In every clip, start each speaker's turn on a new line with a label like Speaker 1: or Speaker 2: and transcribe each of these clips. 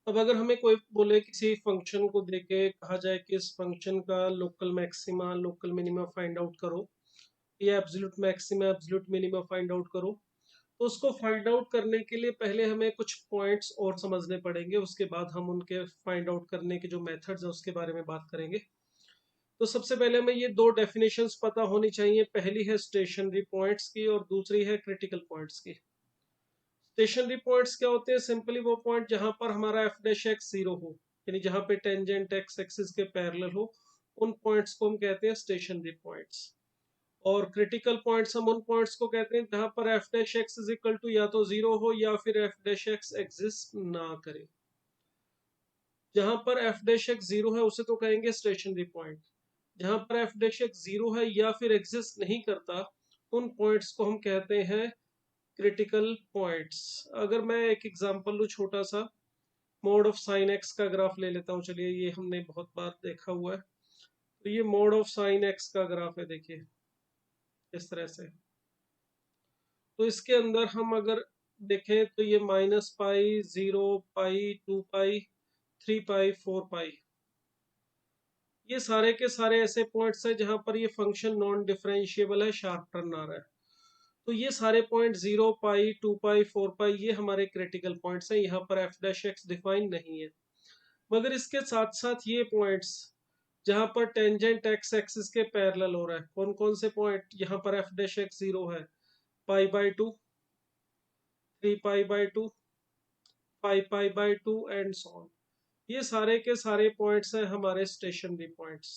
Speaker 1: अब अगर हमें कोई बोले किसी फंक्शन को देके कहा जाए कि इस फंक्शन का local maxima local minima find out करो या absolute maxima absolute minima find out करो, तो उसको फाइंड आउट करने के लिए पहले हमें कुछ पॉइंट्स और समझने पड़ेंगे, उसके बाद हम उनके फाइंड आउट करने के जो मेथड्स हैं उसके बारे में बात करेंगे। तो सबसे पहले हमें ये दो डेफिनेशंस पता होनी चाहिए, पहली है स्टेशनरी पॉइंट्स की और दूसरी है क्रिटिकल पॉइंट्स की। स्टेशनरी पॉइंट्स क्या होते हैं? सिंपली वो पॉइंट जहां पर हमारा एफ डैश एक्स जीरो हो, यानी जहां पे टेंजेंट एक्स एक्सिस के पैरेलल हो, उन पॉइंट्स को हम कहते हैं स्टेशनरी पॉइंट्स। और क्रिटिकल पॉइंट्स हम उन पॉइंट्स को कहते हैं जहां पर F dash x is equal to या तो जीरो हो या फिर एफ डैश एक्स एग्जिस्ट ना करे। जहां पर एफ डैश एक्स जीरो है उसे तो कहेंगे स्टेशनरी पॉइंट। जहां पर एफ डैश एक्स जीरो है या फिर एग्जिस्ट नहीं करता, उन पॉइंट्स को हम कहते हैं क्रिटिकल पॉइंट्स। अगर मैं एक एग्जांपल लूँ छोटा सा, मोड ऑफ साइन एक्स का ग्राफ ले लेता हूँ। चलिए, ये हमने बहुत बार देखा हुआ है। तो ये मोड ऑफ साइन एक्स का ग्राफ है, देखिए इस तरह से। तो इसके अंदर हम अगर देखें तो ये minus pi, zero pi, two pi, three pi, four pi, ये सारे के सारे ऐसे पॉइंट्स हैं जहां पर ये फंक्शन नॉन डिफरेंशिएबल है, शार्प टर्न आ रहा है। तो ये सारे point zero pi, two pi, four pi, ये हमारे क्रिटिकल पॉइंट्स हैं। यहाँ पर एफ डैश एक्स डिफाइन नहीं है। मगर इसके साथ साथ ये पॉइंट्स जहां पर टेंजेंट एक्स एक्सिस के पैरेलल हो रहा है, कौन कौन से पॉइंट? यहाँ पर एफ डैश एक्स जीरो है, pi by two, three pi by two, five pi by two and so on. ये सारे के सारे पॉइंट्स हैं हमारे स्टेशनरी पॉइंट्स।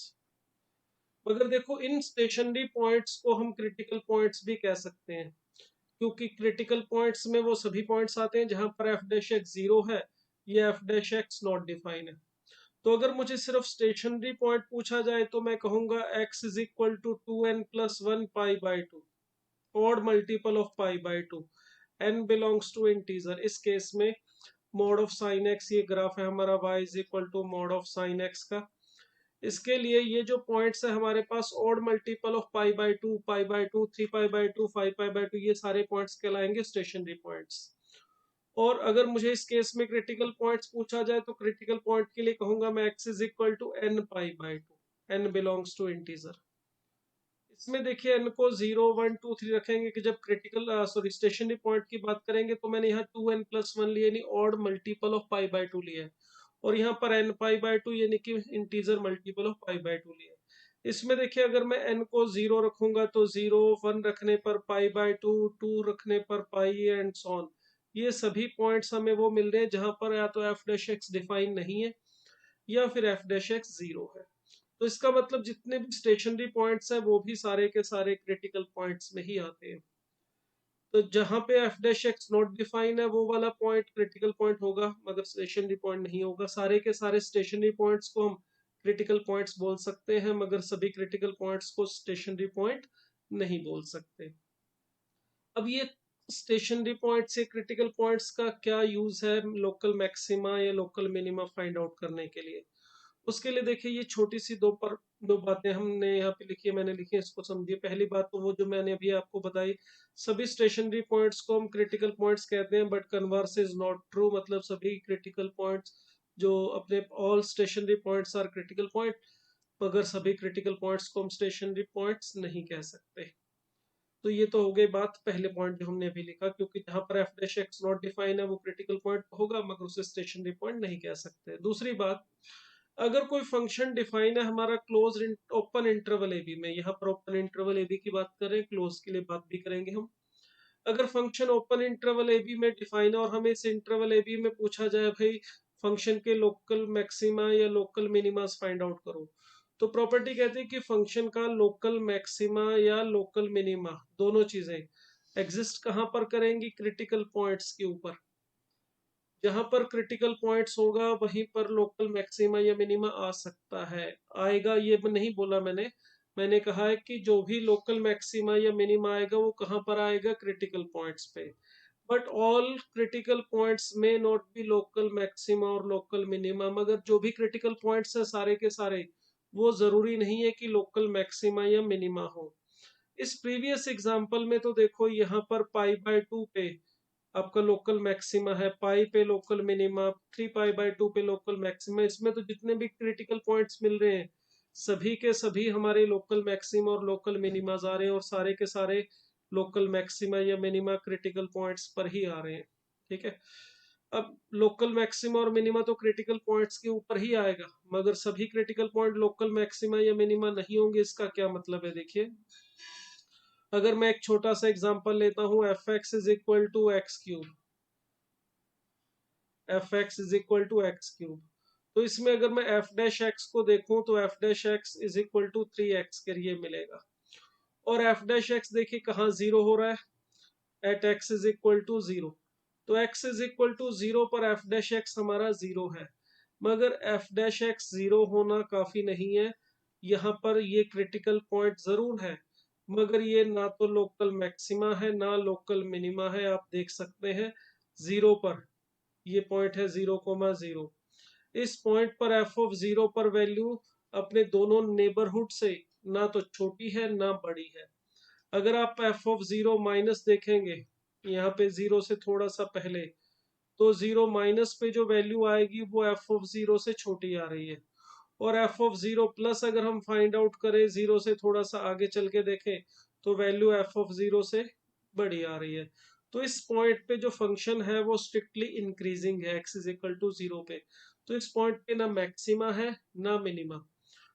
Speaker 1: मगर देखो, इन स्टेशनरी पॉइंट्स को हम क्रिटिकल पॉइंट्स भी कह सकते हैं, क्योंकि क्रिटिकल पॉइंट्स में वो सभी पॉइंट्स आते हैं जहां पर एफ डैश एक्स जीरो है या F dash x not define है। तो अगर मुझे सिर्फ स्टेशनरी पॉइंट पूछा जाए तो मैं कहूंगा x is equal to two n plus one pi by two, odd multiple of pi by two, n belongs to integer. इस केस में मोड ऑफ साइन एक्स, ये ग्राफ है हमारा y is equal to mod of sine x का। इसके लिए ये जो पॉइंट्स है हमारे पास, odd multiple of pi by two, pi by two, three pi by two, five pi by two, ये सारे पॉइंट्स कहलाएंगे स्टेशनरी पॉइंट्स। और अगर मुझे इस केस में क्रिटिकल पॉइंट्स पूछा जाए तो क्रिटिकल पॉइंट के लिए कहूंगा मैं x is equal to N pi by two, N belongs to integer. इसमें देखिए n को जीरो वन टू थ्री रखेंगे कि जब क्रिटिकल सॉरी स्टेशनरी पॉइंट की बात करेंगे तो मैंने यहाँ टू एन प्लस वन लिया, यानी odd multiple of pi by to लिया है। और यहाँ पर एन पाई बाई टू यानी कि integer multiple of pi by to लिया है। इसमें देखिए, अगर मैं n को जीरो रखूंगा तो जीरो, वन रखने पर पाई बाई टू, टू रखने पर पाई एंड सो ऑन। ये सभी पॉइंट्स हमें वो मिल रहे हैं जहां पर या तो एफ डैश एक्स डिफाइन नहीं है या फिर एफ डैश एक्स जीरो है। तो इसका मतलब जितने भी स्टेशनरी पॉइंट्स हैं वो भी सारे के सारे क्रिटिकल पॉइंट्स में ही आते हैं। तो जहां पे F dash x not define है वो वाला पॉइंट क्रिटिकल पॉइंट होगा, मगर स्टेशनरी पॉइंट नहीं होगा। सारे के सारे स्टेशनरी पॉइंट्स को हम क्रिटिकल पॉइंट्स बोल सकते हैं, मगर सभी क्रिटिकल पॉइंट्स को स्टेशनरी पॉइंट नहीं बोल सकते। अब ये स्टेशनरी पॉइंट्स या क्रिटिकल पॉइंट्स का क्या यूज है लोकल मैक्सिमा या लोकल मिनिमा फाइंड आउट करने के लिए? उसके लिए देखिए, ये छोटी सी दो बातें हमने यहाँ पे लिखी है, मैंने लिखी है, इसको समझिए। पहली बात तो वो जो मैंने अभी आपको बताई, सभी स्टेशनरी पॉइंट्स को हम क्रिटिकल पॉइंट्स कहते हैं, but converse is not true. मतलब सभी क्रिटिकल पॉइंट्स जो अपने all stationary points are critical point, मगर सभी क्रिटिकल पॉइंट्स को हम स्टेशनरी पॉइंट्स नहीं कह सकते। तो ये तो हो गई बात, पहले पॉइंट जो हमने अभी लिखा, क्योंकि जहां पर F dash x not define है वो क्रिटिकल पॉइंट होगा, मगर उसे स्टेशनरी पॉइंट नहीं कह सकते। दूसरी बात, अगर कोई फंक्शन डिफाइन है हमारा close open interval A B में, यहाँ पर ओपन इंटरवल ए बी की बात करें, क्लोज के लिए बात भी करेंगे हम। अगर function open interval A B में डिफाइन है और हमें इस इंटरवल ए बी में पूछा जाए भाई फंक्शन के लोकल मैक्सिमा या लोकल मिनिमास फाइंड आउट करो, तो प्रॉपर्टी कहती है कि फंक्शन का लोकल मैक्सिमा या लोकल मिनिमा दोनों चीजें एग्जिस्ट कहाँ पर करेंगी? क्रिटिकल पॉइंट्स के ऊपर। जहां पर क्रिटिकल पॉइंट्स होगा वहीं पर लोकल मैक्सिमा या मिनिमा आ सकता है। आएगा ये नहीं बोला मैंने, मैंने कहा है कि जो भी लोकल मैक्सिमा या मिनिमा आएगा वो कहाँ पर आएगा? क्रिटिकल पॉइंट्स पे। बट ऑल क्रिटिकल पॉइंट्स में नॉट बी लोकल मैक्सिमा और लोकल मिनिमा। मगर जो भी क्रिटिकल पॉइंट्स है सारे के सारे, वो जरूरी नहीं है कि लोकल मैक्सिमा या मिनिमा हो। इस प्रीवियस एग्जांपल में तो देखो, यहाँ पर पाई बाय टू पे आपका लोकल मैक्सिमा है, पाई पे लोकल मिनिमा, 3 पाई/2 पे लोकल मैक्सिमा। इसमें तो जितने भी क्रिटिकल पॉइंट्स मिल रहे हैं सभी के सभी हमारे लोकल मैक्सिमा और लोकल मिनिमाज आ रहे हैं, और सारे के सारे लोकल मैक्सिमा या मिनिमा क्रिटिकल पॉइंट्स पर ही आ रहे हैं। ठीक है, अब लोकल मैक्सिमा और मिनिमा तो क्रिटिकल पॉइंट्स के ऊपर ही आएगा, मगर सभी क्रिटिकल पॉइंट लोकल मैक्सिमा या मिनिमा नहीं होंगे। इसका क्या मतलब है, देखिए, अगर मैं एक छोटा सा एग्जांपल लेता हूं, f(x) = x³ f(x) = x³, तो इसमें अगर मैं f' को देखूं तो f'(x) = 3x के लिए मिलेगा। और f' देखिए कहाँ जीरो हो रहा है, एट x = 0, तो x = 0 पर f' हमारा जीरो है। मगर f' जीरो होना काफी नहीं है, यहाँ पर ये क्रिटिकल पॉइंट जरूर है, मगर ये ना तो लोकल मैक्सिमा है ना लोकल मिनिमा है। आप देख सकते हैं जीरो पर, ये पॉइंट है 0,0। इस पॉइंट पर f(0) पर वैल्यू अपने दोनों नेबरहुड से ना तो छोटी है ना बड़ी है। अगर आप f(0) माइनस देखेंगे, यहाँ पे जीरो से थोड़ा सा पहले, तो जीरो माइनस पे जो वैल्यू आएगी वो f(0) से छोटी आ रही है। और f(0) प्लस अगर हम फाइंड आउट करें, जीरो से थोड़ा सा आगे चल के देखें, तो वैल्यू f(0) से बड़ी आ रही है। तो इस पॉइंट पे जो फंक्शन है वो स्ट्रिक्टली इंक्रीजिंग है x = 0 पे। तो इस पॉइंट पे ना मैक्सिमा है ना मिनिमा।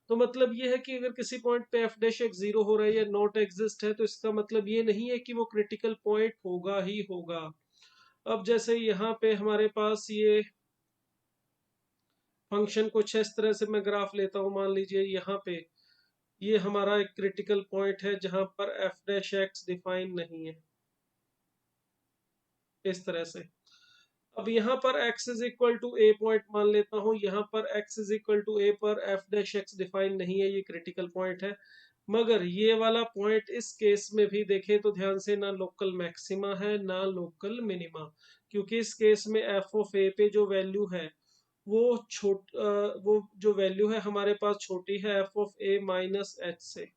Speaker 1: तो मतलब ये है कि अगर किसी पॉइंट पे f' जीरो हो रहा है या नॉट एग्जिस्ट है, तो इसका मतलब ये नहीं है कि वो क्रिटिकल पॉइंट होगा ही होगा। अब जैसे यहाँ पे हमारे पास ये फंक्शन कुछ इस तरह से मैं ग्राफ लेता हूँ, मान लीजिए यहाँ पे ये हमारा एक क्रिटिकल पॉइंट है जहां पर f' डिफाइन नहीं है, इस तरह से। अब यहाँ पर x = a पॉइंट मान लेता हूँ, यहाँ पर x = a पर f' डिफाइन नहीं है, ये क्रिटिकल पॉइंट है। मगर ये वाला पॉइंट इस केस में भी देखें तो ध्यान से, ना लोकल मैक्सिमा है ना लोकल मिनिमा, क्योंकि इस केस में f(a) पे जो वैल्यू है वो वो जो वैल्यू है हमारे पास छोटी है f(a) - h से।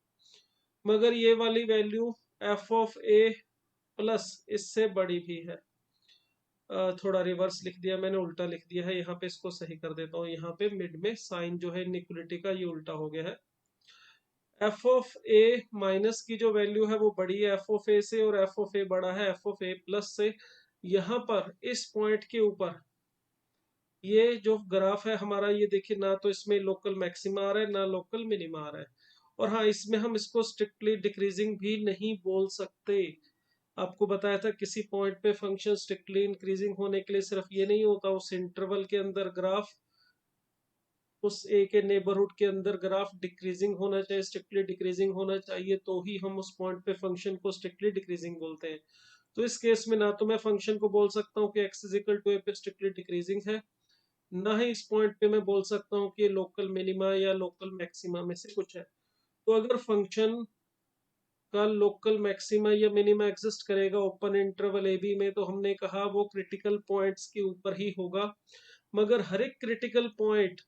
Speaker 1: मगर ये वाली वैल्यू f(a) प्लस इससे बड़ी भी है। थोड़ा रिवर्स लिख दिया मैंने, उल्टा लिख दिया है यहाँ पे, इसको सही कर देता हूँ। यहाँ पे मिड में साइन जो है इनइक्वलिटी का, ये उल्टा हो गया है। f(a) की जो वैल्यू है वो बड़ी है f(a) से, और f(a) बड़ा है f(a) प्लस से। यहाँ पर इस पॉइंट के ऊपर ये जो ग्राफ है हमारा, ये देखिए, ना तो इसमें लोकल मैक्सिमा आ रहा है ना लोकल मिनिमा आ रहा है। और हाँ, इसमें हम इसको स्ट्रिक्टली डिक्रीजिंग भी नहीं बोल सकते। आपको बताया था किसी पॉइंट पे फंक्शन स्ट्रिक्टली इंक्रीजिंग होने के लिए सिर्फ ये नहीं होता, उस इंटरवल के अंदर ग्राफ, उस ए के नेबरहुड के अंदर ग्राफ डिक्रीजिंग होना चाहिए, स्ट्रिक्टली डिक्रीजिंग होना चाहिए, तो ही हम उस पॉइंट पे फंक्शन को स्ट्रिक्टली डिक्रीजिंग बोलते हैं। तो इस केस में ना तो मैं फंक्शन को बोल सकता हूँ कि x = a पे स्ट्रिक्टली डिक्रीजिंग है, ना ही इस पॉइंट पे मैं बोल सकता हूँ कि ये लोकल मिनिमा या लोकल मैक्सिमा में से कुछ है। तो अगर फंक्शन का लोकल मैक्सिमा या मिनिमा एग्जिस्ट करेगा ओपन इंटरवल ए बी में, तो हमने कहा वो क्रिटिकल पॉइंट्स के ऊपर ही होगा। मगर हर एक क्रिटिकल पॉइंट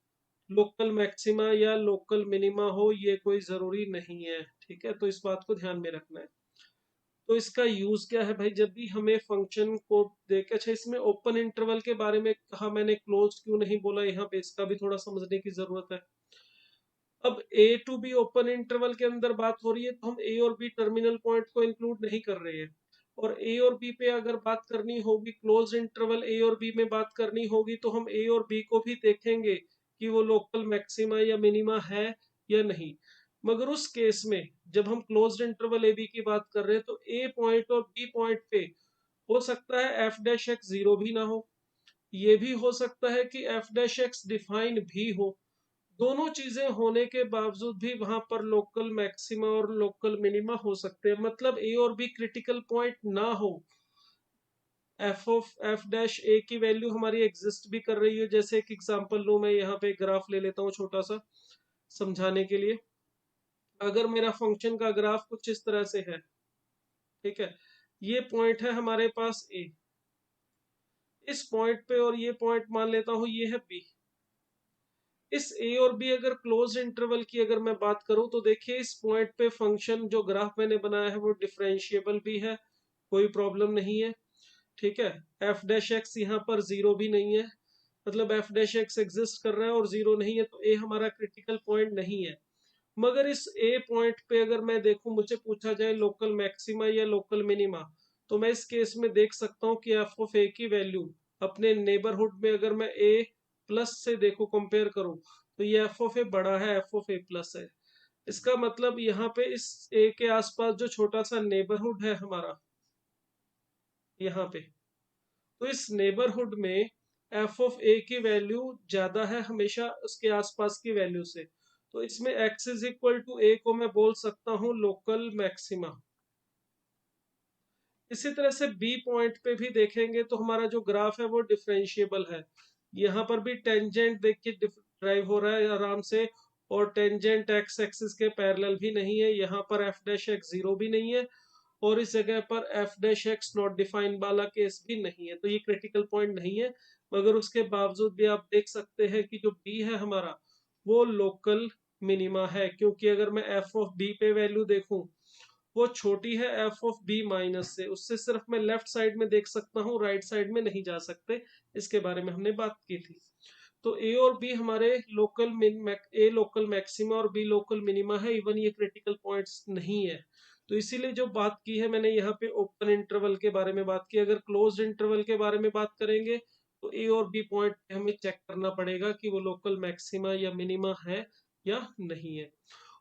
Speaker 1: लोकल मैक्सिमा या लोकल मिनिमा हो, ये कोई जरूरी नहीं है। ठीक है, तो इस बात को ध्यान में रखना है। तो इसका यूज क्या है भाई, जब भी हमें फंक्शन को देख, अच्छा, इसमें ओपन इंटरवल के बारे में कहा मैंने, क्लोज क्यों नहीं बोला यहाँ पे, इसका भी थोड़ा समझने की जरूरत है। अब ए टू बी ओपन इंटरवल के अंदर बात हो रही है, तो हम ए और बी टर्मिनल पॉइंट को इंक्लूड नहीं कर रहे हैं। और ए और बी पे अगर बात करनी होगी, क्लोज इंटरवल ए और बी में बात करनी होगी, तो हम ए और बी को भी देखेंगे कि वो लोकल मैक्सिमा या मिनिमा है या नहीं। मगर उस केस में जब हम क्लोज्ड इंटरवल ए बी की बात कर रहे हैं, तो ए पॉइंट और बी पॉइंट पे हो सकता है f'(x) जीरो भी ना हो, ये भी हो सकता है कि f'(x) डिफाइन भी हो। दोनों चीजें होने के बावजूद भी वहां पर लोकल मैक्सिमा और लोकल मिनिमा हो सकते हैं, मतलब ए और बी क्रिटिकल पॉइंट ना हो। f(f') की वैल्यू हमारी एग्जिस्ट भी कर रही है। जैसे एक एग्जांपल लूं, मैं यहाँ पे ग्राफ ले लेता हूँ छोटा सा समझाने के लिए। अगर मेरा फंक्शन का ग्राफ कुछ इस तरह से है, ठीक है, ये पॉइंट है हमारे पास ए, इस पॉइंट पे, और ये पॉइंट मान लेता हूँ ये है बी। इस ए और बी अगर क्लोज इंटरवल की अगर मैं बात करूं, तो देखिए इस पॉइंट पे फंक्शन जो ग्राफ मैंने बनाया है वो डिफरेंशिएबल भी है, कोई प्रॉब्लम नहीं है। ठीक है। एफ डैश एक्स यहाँ पर जीरो भी नहीं है, मतलब एफ डैश एक्स एग्जिस्ट कर रहा है और जीरो नहीं है, तो ए हमारा क्रिटिकल पॉइंट नहीं है। मगर इस ए पॉइंट पे अगर मैं देखूं, मुझे पूछा जाए लोकल मैक्सिमा या लोकल मिनिमा, तो मैं इस केस में देख सकता हूँ कि एफ ऑफ ए की वैल्यू अपने नेबरहुड में अगर मैं ए प्लस से देखो कंपेयर करूं, तो ये एफ ऑफ ए बड़ा है, एफ ऑफ ए प्लस है। इसका मतलब यहाँ पे इस ए के आसपास जो छोटा सा नेबरहुड है हमारा यहाँ पे, तो इस नेबरहुड में एफ ऑफ ए की वैल्यू ज्यादा है हमेशा उसके आसपास की वैल्यू से। तो इसमें x इज इक्वल टू ए को मैं बोल सकता हूँ लोकल मैक्सिमा। इसी तरह से बी पॉइंट पे भी देखेंगे तो हमारा जो ग्राफ है वो डिफरेंशिएबल है। यहाँ पर भी टेंजेंट देखिए ड्राइव हो रहा है आराम से, और टेंजेंट एक्स एक्सिस के पैरेलल भी नहीं है। यहाँ पर एफ डैश एक्स जीरो भी नहीं है, और इस जगह पर F dash x not defined वाला केस भी नहीं है, तो ये क्रिटिकल पॉइंट नहीं है। मगर उसके बावजूद भी आप देख सकते हैं कि जो बी है हमारा वो लोकल मिनिमा है, क्योंकि अगर मैं एफ ऑफ बी पे वैल्यू देखूं, वो छोटी है एफ ऑफ बी माइनस से, उससे सिर्फ मैं लेफ्ट साइड में देख सकता हूँ, राइट साइड में नहीं जा सकते। इसके बारे में हमने बात की थी। तो ए और बी हमारे लोकल ए लोकल मैक्सिमा और बी लोकल मिनिमा है, इवन ये क्रिटिकल पॉइंट्स नहीं है। तो इसीलिए जो बात की है मैंने यहाँ पे ओपन इंटरवल के बारे में बात की। अगर क्लोज्ड इंटरवल के बारे में बात करेंगे तो ए और बी पॉइंट हमें चेक करना पड़ेगा कि वो लोकल मैक्सिमा या मिनिमा है या नहीं है।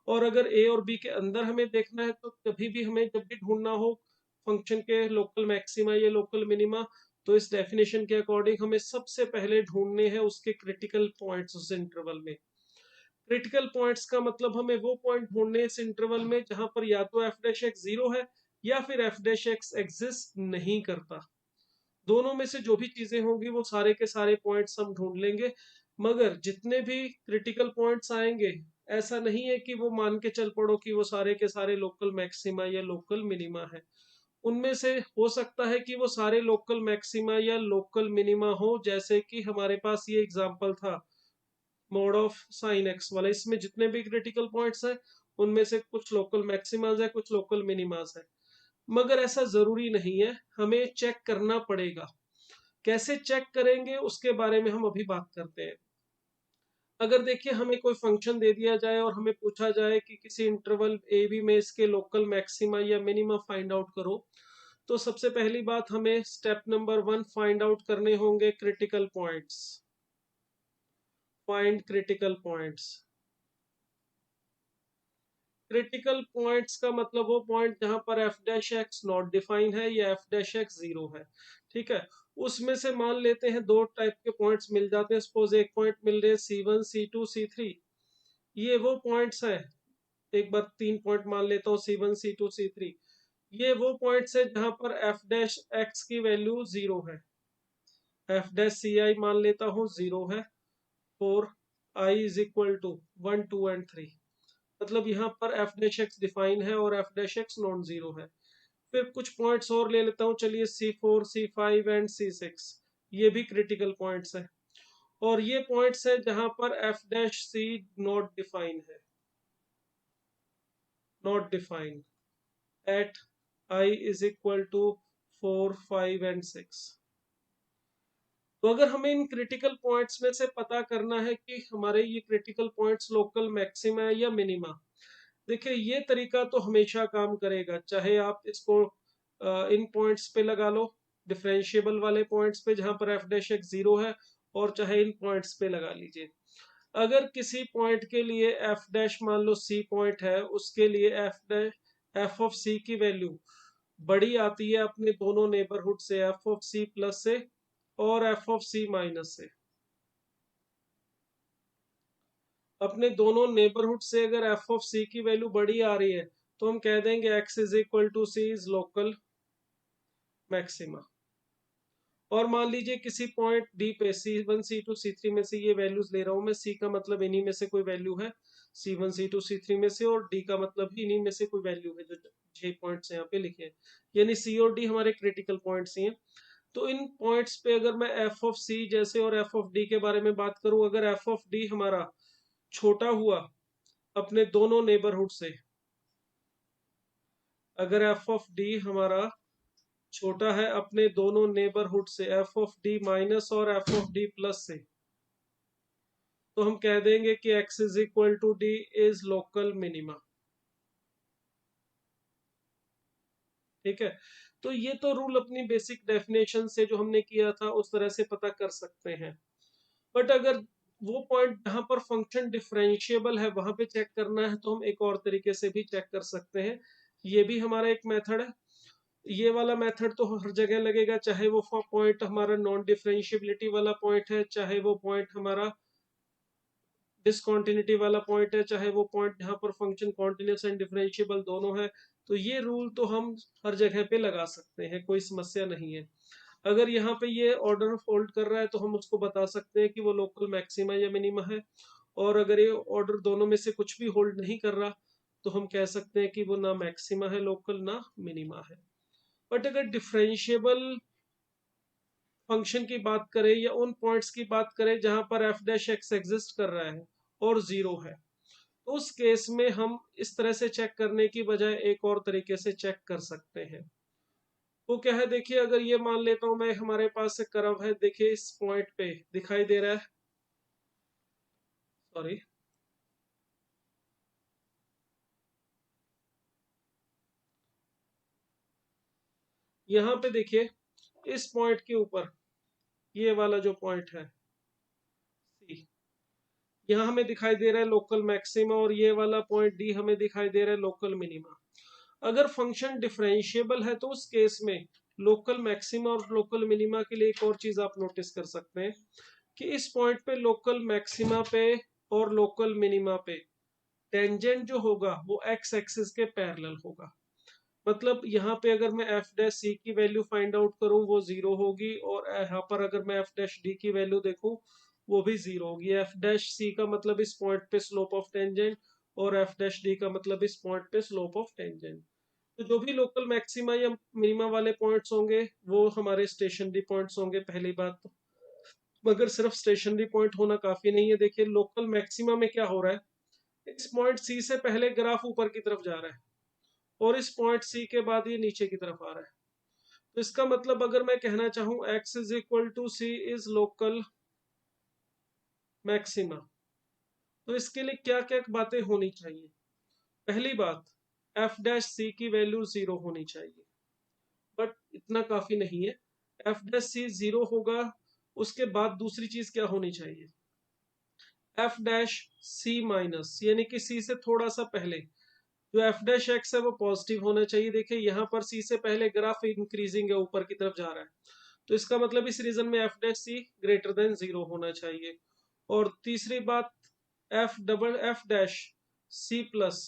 Speaker 1: और अगर ए और बी के अंदर हमें देखना है, तो कभी भी हमें जब भी ढूंढना हो फंक्शन के लोकल मैक्सिमा या लोकल मिनिमा, तो इस डेफिनेशन के अकॉर्डिंग हमें सबसे पहले ढूंढने हैं उसके क्रिटिकल पॉइंट्स उस इंटरवल में। क्रिटिकल पॉइंट्स का मतलब हमें वो पॉइंट ढूंढने इस इंटरवल में जहां पर या तो एफ डैश एक्स जीरो है या फिर एफ डैश एक्स एग्जिस्ट नहीं करता। दोनों में से जो भी चीजें होंगी वो सारे के सारे पॉइंट्स हम ढूंढ लेंगे। मगर जितने भी क्रिटिकल पॉइंट्स आएंगे, ऐसा नहीं है कि वो मान के चल पड़ो कि वो सारे के सारे लोकल मैक्सिमा या लोकल मिनिमा है। उनमें से हो सकता है कि वो सारे लोकल मैक्सिमा या लोकल मिनिमा हो, जैसे कि हमारे पास ये एग्जांपल था मोड ऑफ साइन एक्स वाला। इसमें जितने भी क्रिटिकल पॉइंट्स हैं उनमें से कुछ लोकल मैक्सिमाज है, कुछ लोकल मिनिमाज है। मगर ऐसा जरूरी नहीं है, हमें चेक करना पड़ेगा। कैसे चेक करेंगे उसके बारे में हम अभी बात करते हैं। अगर देखिए हमें कोई फंक्शन दे दिया जाए और हमें पूछा जाए कि किसी इंटरवल ए बी में इसके लोकल मैक्सिमा या मिनिमा फाइंड आउट करो, तो सबसे पहली बात हमें step number one find out करने होंगे critical points. Find critical points. Critical points का मतलब वो पॉइंट जहां पर F dash x not define है या एफ डैश एक्स जीरो है। ठीक है। उसमें से मान लेते हैं दो टाइप के पॉइंट्स मिल जाते हैं। सपोज एक पॉइंट मिल रहे c one c two c three, ये वो पॉइंट्स हैं। एक बार तीन पॉइंट मान लेता हूँ c one c two c three. ये वो पॉइंट्स है जहां पर एफ डैश एक्स की वैल्यू जीरो है। एफ डैश सी आई मान लेता हूँ जीरो है, और i is equal to one two and three. मतलब यहाँ पर एफ डैश एक्स डिफाइन है और f dash x non zero है। फिर कुछ पॉइंट्स और ले लेता हूँ, चलिए c four c five and C six, ये भी क्रिटिकल पॉइंट्स है। और ये पॉइंट्स है जहां पर F dash c not define है, not define at i is equal to four five and six. तो अगर हमें इन क्रिटिकल पॉइंट्स में से पता करना है कि हमारे ये क्रिटिकल पॉइंट्स लोकल मैक्सिमा है या मिनिमा, देखिए ये तरीका तो हमेशा काम करेगा, चाहे आप इसको इन पॉइंट्स पे लगा लो, डिफरेंशिएबल वाले पॉइंट्स पे जहां पर एफ डैश एक्स जीरो है, और चाहे इन पॉइंट्स पे लगा लीजिए। अगर किसी पॉइंट के लिए एफ डैश मान लो सी पॉइंट है, उसके लिए एफ डैश एफ ऑफ सी की वैल्यू बड़ी आती है अपने दोनों नेबरहुड से, एफ ऑफ सी प्लस से और एफ ऑफ सी माइनस से। अपने दोनों नेबरहुड से अगर एफ ऑफ सी की वैल्यू बड़ी आ रही है, तो हम कह देंगे x is equal to C is local maxima. और मान लीजिए किसी पॉइंट डी पे c one c two c three में से ये वैल्यूज ले रहा हूं मैं, सी का मतलब इन्हीं में से कोई वैल्यू है c one c two c three में से, और डी का मतलब भी इन्हीं में से कोई वैल्यू है, जो 6 पॉइंट्स यहाँ पे लिखे हैं। यानी सी और डी हमारे क्रिटिकल पॉइंट्स ही हैं। तो इन पॉइंट्स पे अगर मैं एफ ऑफ सी जैसे और एफ ऑफ डी के बारे में बात करूं, अगर एफ ऑफ डी हमारा छोटा हुआ अपने दोनों नेबरहुड से, अगर एफ ऑफ डी हमारा छोटा है अपने दोनों नेबरहुड से, एफ ऑफ डी माइनस और एफ ऑफ डी प्लस से, तो हम कह देंगे कि x is equal to D is local minima. ठीक है, तो ये तो रूल अपनी बेसिक डेफिनेशन से जो हमने किया था उस तरह से पता कर सकते हैं। बट अगर वो पॉइंट जहां पर फंक्शन डिफरेंशिएबल है वहां पे चेक करना है तो हम एक और तरीके से भी चेक कर सकते हैं। ये भी हमारा एक मेथड है। ये वाला मेथड तो हर जगह लगेगा, चाहे वो पॉइंट हमारा नॉन डिफरेंशिएबिलिटी वाला पॉइंट है, चाहे वो पॉइंट हमारा डिसकंटिन्यूटी वाला पॉइंट है, चाहे वो पॉइंट जहां पर फंक्शन कॉन्टिन्यूस एंड डिफरेंशिएबल दोनों है। तो ये रूल तो हम हर जगह पे लगा सकते हैं, कोई समस्या नहीं है। अगर यहाँ पे ये ऑर्डर होल्ड कर रहा है तो हम उसको बता सकते हैं कि वो लोकल मैक्सिमा या मिनिमा है। और अगर ये ऑर्डर दोनों में से कुछ भी होल्ड नहीं कर रहा तो हम कह सकते हैं कि वो ना मैक्सिमा है लोकल, ना मिनिमा है। बट अगर डिफरेंशिएबल फंक्शन की बात करें या उन पॉइंट्स की बात करें जहां पर एफ डैश एक्स एग्जिस्ट कर रहा है और जीरो है, तो उस केस में हम इस तरह से चेक करने की बजाय एक और तरीके से चेक कर सकते हैं। वो क्या है, देखिए अगर ये मान लेता हूं मैं, हमारे पास एक कर्व है, देखिए इस पॉइंट पे दिखाई दे रहा है, सॉरी, यहाँ पे देखिए इस पॉइंट के ऊपर ये वाला जो पॉइंट है सी, यहाँ हमें दिखाई दे रहा है लोकल मैक्सिमा, और ये वाला पॉइंट डी हमें दिखाई दे रहा है लोकल मिनिमा। अगर फंक्शन डिफरेंशिएबल है तो उस केस में लोकल मैक्सिमा और लोकल मिनिमा के लिए एक और चीज आप नोटिस कर सकते हैं कि इस पॉइंट पे लोकल मैक्सिमा पे और लोकल मिनिमा पे टेंजेंट जो होगा वो एक्स एक्सिस के पैरेलल होगा। मतलब यहाँ पे अगर मैं एफ डैश सी की वैल्यू फाइंड आउट करूं वो जीरो होगी, और यहाँ पर अगर मैं एफ डैश डी की वैल्यू देखूं वो भी जीरो होगी। एफ डैश सी का मतलब इस पॉइंट पे स्लोप ऑफ टेंजेंट, और एफ डैश डी का मतलब इस पॉइंट पे स्लोप ऑफ टेंजेंट। तो जो भी लोकल मैक्सिमा या मिनिमा वाले पॉइंट्स होंगे वो हमारे स्टेशनरी पॉइंट्स होंगे, पहली बात तो। मगर सिर्फ स्टेशनरी पॉइंट होना काफी नहीं है। देखिए लोकल मैक्सिमा में क्या हो रहा है, इस पॉइंट सी से पहले ग्राफ ऊपर की तरफ जा रहा है और इस पॉइंट सी के बाद ये नीचे की तरफ आ रहा है। तो इसका मतलब अगर मैं कहना चाहूं x is equal to C is local maxima, तो इसके लिए क्या क्या बातें होनी चाहिए। पहली बात, एफ डैश सी की वैल्यू जीरो होनी चाहिए, बट इतना काफी नहीं है। एफ डैश सी जीरो होगा, उसके बाद दूसरी चीज क्या होनी चाहिए, एफ डैश सी माइनस, यानी कि सी से थोड़ा सा पहले जो एफ डैश एक्स है वो पॉजिटिव होना चाहिए। देखिए यहाँ पर सी से पहले ग्राफ इंक्रीजिंग है, ऊपर की तरफ जा रहा है, तो इसका मतलब इस रीजन में एफ डैश सी ग्रेटर देन जीरो होना चाहिए। और तीसरी बात, एफ डैश सी प्लस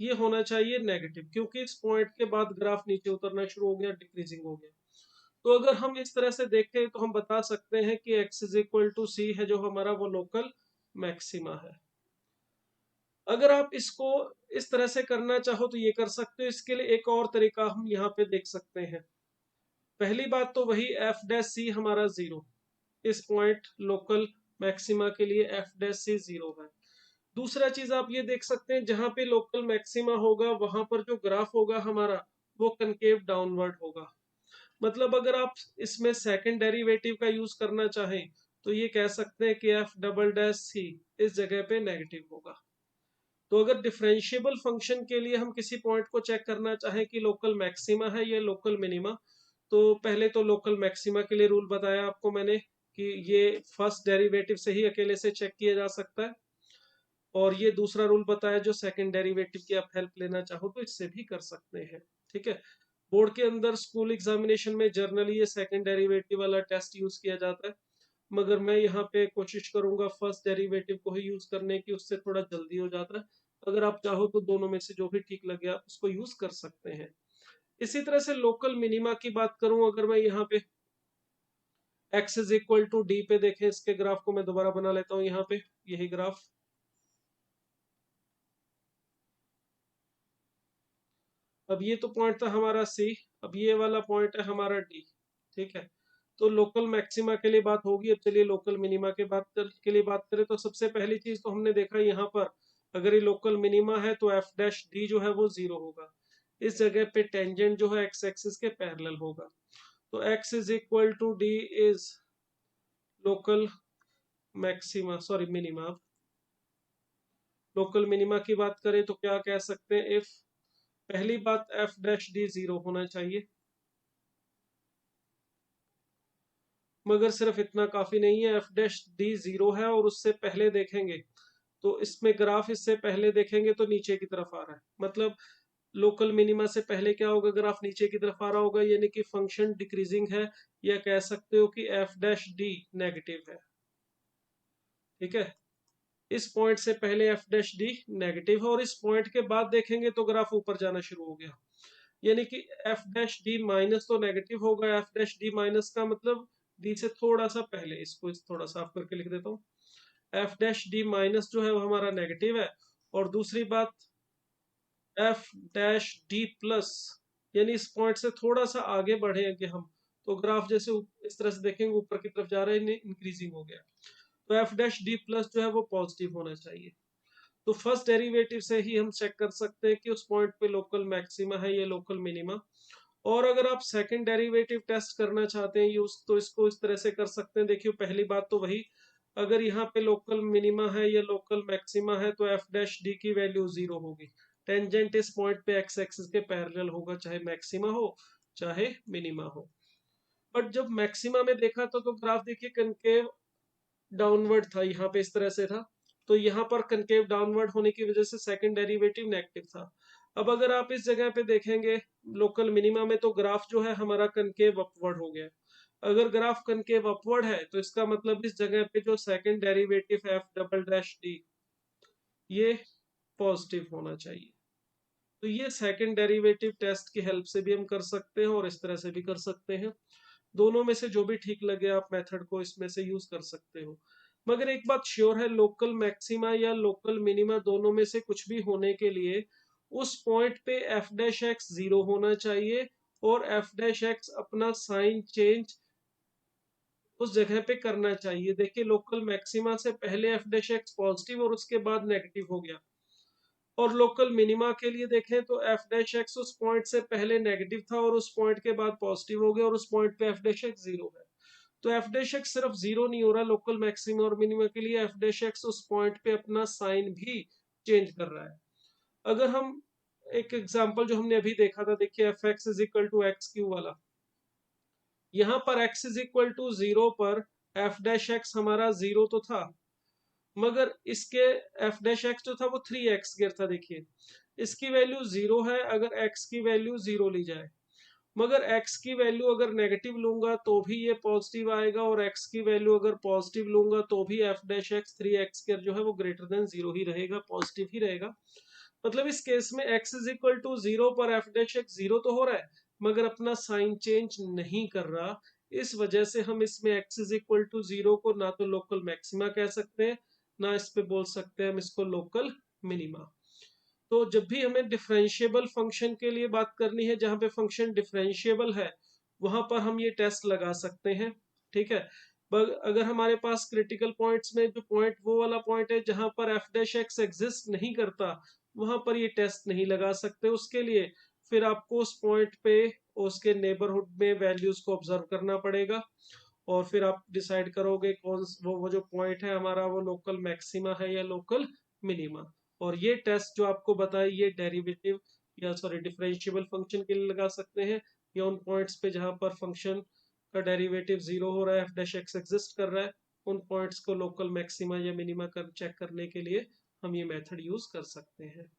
Speaker 1: ये होना चाहिए नेगेटिव, क्योंकि इस पॉइंट के बाद ग्राफ नीचे उतरना शुरू हो गया, डिक्रीजिंग हो गया। तो अगर हम इस तरह से देखें तो हम बता सकते हैं कि x इज इक्वल टू सी है जो हमारा वो लोकल मैक्सिमा है। अगर आप इसको इस तरह से करना चाहो तो ये कर सकते हो। इसके लिए एक और तरीका हम यहाँ पे देख सकते हैं। पहली बात तो वही एफ डैश सी हमारा जीरो, इस पॉइंट लोकल मैक्सिमा के लिए एफ डैश सी जीरो है। दूसरा चीज आप ये देख सकते हैं, जहां पे लोकल मैक्सिमा होगा वहां पर जो ग्राफ होगा हमारा वो कनकेव डाउनवर्ड होगा। मतलब अगर आप इसमें सेकंड डेरिवेटिव का यूज करना चाहें तो ये कह सकते हैं कि एफ डबल डैश सी इस जगह पे नेगेटिव होगा। तो अगर डिफरेंशिएबल फंक्शन के लिए हम किसी पॉइंट को चेक करना चाहें कि लोकल मैक्सिमा है या लोकल मिनिमा, तो पहले तो लोकल मैक्सिमा के लिए रूल बताया आपको मैंने कि ये फर्स्ट डेरिवेटिव से ही अकेले से चेक किया जा सकता है, और ये दूसरा रूल बताया जो सेकंड डेरिवेटिव की आप हेल्प लेना चाहो तो इससे भी कर सकते हैं। ठीक है, बोर्ड के अंदर स्कूल एग्जामिनेशन में जर्नली ये सेकंड डेरिवेटिव वाला टेस्ट यूज किया जाता है, मगर मैं यहाँ पे कोशिश करूंगा फर्स्ट डेरिवेटिव को ही यूज करने की, उससे थोड़ा जल्दी हो जाता है। अगर आप चाहो तो दोनों में से जो भी ठीक लगे आप उसको यूज कर सकते हैं। इसी तरह से लोकल मिनिमा की बात करूं, अगर मैं यहाँ पे x is equal to D पे देखें, इसके ग्राफ को मैं दोबारा बना लेता हूँ यहाँ पे, यही ग्राफ। अब ये तो पॉइंट था हमारा सी, अब ये वाला पॉइंट है हमारा डी। ठीक है, तो लोकल मैक्सिमा के लिए बात होगी। अब चलिए लोकल मिनिमा के लिए बात करें, तो सबसे पहली चीज तो हमने देखा यहाँ पर अगर ये लोकल मिनिमा है तो एफ डैश डी जो है वो जीरो होगा। इस जगह पे टेंजेंट जो है एक्स एक्सिस के पैरेलल होगा। तो x is equal to D is local maxima, sorry minima. Local minima की बात करें तो क्या कह सकते हैं, इफ पहली बात एफ डैश डी जीरो होना चाहिए, मगर सिर्फ इतना काफी नहीं है, एफ डैश डी जीरो है और उससे पहले देखेंगे तो इसमें ग्राफ इससे पहले देखेंगे तो नीचे की तरफ आ रहा है, मतलब लोकल मिनिमा से पहले क्या होगा, ग्राफ नीचे की तरफ आ रहा होगा, यानी कि फंक्शन डिक्रीजिंग है, या कह सकते हो कि एफ डैश डी नेगेटिव है। ठीक है, इस पॉइंट से पहले एफ डैश डी नेगेटिव है और इस पॉइंट के बाद देखेंगे तो ग्राफ ऊपर जाना शुरू हो गया, यानी कि एफ डैश डी माइनस तो नेगेटिव होगा, एफ डैश डी माइनस का मतलब डी से थोड़ा सा पहले, इसको थोड़ा साफ करके लिख देता हूँ, एफ डैश डी माइनस जो है वो हमारा नेगेटिव है। और दूसरी बात एफ डैश डी प्लस, यानी इस पॉइंट से थोड़ा सा आगे बढ़ेंगे हम तो ग्राफ जैसे इस तरह से देखेंगे ऊपर की तरफ जा रहा है, इंक्रीजिंग हो गया, तो एफ डैश डी प्लस जो है वो पॉजिटिव होना चाहिए। तो फर्स्ट डेरिवेटिव से ही हम चेक कर सकते हैं कि उस पॉइंट पे लोकल मैक्सिमा है या लोकल मिनिमा। और अगर आप सेकंड डेरिवेटिव टेस्ट करना चाहते हैं यूज, तो इसको इस तरह से कर सकते हैं। देखिए पहली बात तो वही, अगर यहाँ पे लोकल मिनिमा है या लोकल मैक्सिमा है तो एफ डैश डी की वैल्यू जीरो होगी, टेंजेंट इस पॉइंट पे एक्स एक्सिस के पैरेलल होगा, चाहे मैक्सिमा हो चाहे मिनिमा हो। बट जब मैक्सिमा में देखा तो ग्राफ देखिए कनकेव डाउनवर्ड था, यहाँ पे इस तरह से था, तो यहाँ पर कनकेव डाउनवर्ड होने की वजह से सेकंड डेरिवेटिव नेगेटिव था। अब अगर आप इस जगह पे देखेंगे लोकल मिनिमा में तो ग्राफ जो है हमारा कनकेव अपवर्ड हो गया। अगर ग्राफ कनकेव अपवर्ड है तो इसका मतलब इस जगह पे जो second derivative F double dash D ये पॉजिटिव होना चाहिए। तो ये सेकंड डेरिवेटिव टेस्ट की हेल्प से भी हम कर सकते हैं और इस तरह से भी कर सकते हैं, दोनों में से जो भी ठीक लगे आप मेथड को इसमें से यूज कर सकते हो। मगर एक बात श्योर है, लोकल मैक्सिमा या लोकल मिनिमा दोनों में से कुछ भी होने के लिए उस पॉइंट पे एफ डैश एक्स जीरो होना चाहिए और एफ डैश एक्स अपना साइन चेंज उस जगह पे करना चाहिए। देखिए लोकल मैक्सिमा से पहले एफ डैश एक्स पॉजिटिव और उसके बाद नेगेटिव हो गया, और लोकल मिनिमा के लिए देखें तो एफ डैश एक्स उस पॉइंट से पहले नेगेटिव था और उस पॉइंट के बाद पॉजिटिव हो गया और उस पॉइंट पे एफ डैश एक्स जीरो है। तो एफ डैश एक्स सिर्फ जीरो नहीं हो रहा लोकल मैक्सिमा और मिनिमा के लिए, एफ डैश एक्स उस पॉइंट पे अपना साइन भी चेंज कर रहा है। अगर हम एक एग्जांपल जो हमने अभी देखा था, देखिए F x is equal to x cube वाला, यहाँ पर x is equal to zero पर एफ डैश एक्स हमारा जीरो तो था, मगर इसके एफ डैश एक्स जो था वो 3x गिर था। देखिए इसकी वैल्यू जीरो है अगर x की वैल्यू जीरो ली जाए, मगर x की वैल्यू अगर नेगेटिव लूंगा तो भी ये पॉजिटिव आएगा और x की वैल्यू अगर पॉजिटिव लूंगा तो भी एफ डैश एक्स 3x के जो है वो ग्रेटर देन जीरो ही रहेगा, पॉजिटिव ही रहेगा। मतलब इस केस में x is equal to zero पर एफ डैश एक्स जीरो तो हो रहा है मगर अपना साइन चेंज नहीं कर रहा, इस वजह से हम इसमें x is equal to zero को ना तो लोकल मैक्सिमा कह सकते हैं ना इस पे बोल सकते हैं हम इसको लोकल मिनिमा। तो जब भी हमें डिफरेंशिएबल फंक्शन के लिए बात करनी है, जहां पे फंक्शन डिफरेंशिएबल है वहां पर हम ये टेस्ट लगा सकते हैं। ठीक है, अगर हमारे पास क्रिटिकल पॉइंट्स में जो पॉइंट वो वाला पॉइंट है जहां पर एफ डैश एक्स एग्जिस्ट नहीं करता, वहां पर ये टेस्ट नहीं लगा सकते। उसके लिए फिर आपको उस पॉइंट पे उसके नेबरहुड में वैल्यूज को ऑब्जर्व करना पड़ेगा और फिर आप डिसाइड करोगे कौन वो जो पॉइंट है हमारा वो लोकल मैक्सिमा है या लोकल मिनिमा। और ये टेस्ट जो आपको बताया ये डेरिवेटिव या सॉरी डिफरेंशिएबल फंक्शन के लिए लगा सकते हैं, या उन पॉइंट्स पे जहां पर फंक्शन का डेरिवेटिव जीरो हो रहा है, एफ डैश एक्स एग्जिस्ट कर रहा है, उन पॉइंट्स को लोकल मैक्सिमा या मिनिमा कर चेक करने के लिए हम ये मेथड यूज कर सकते हैं।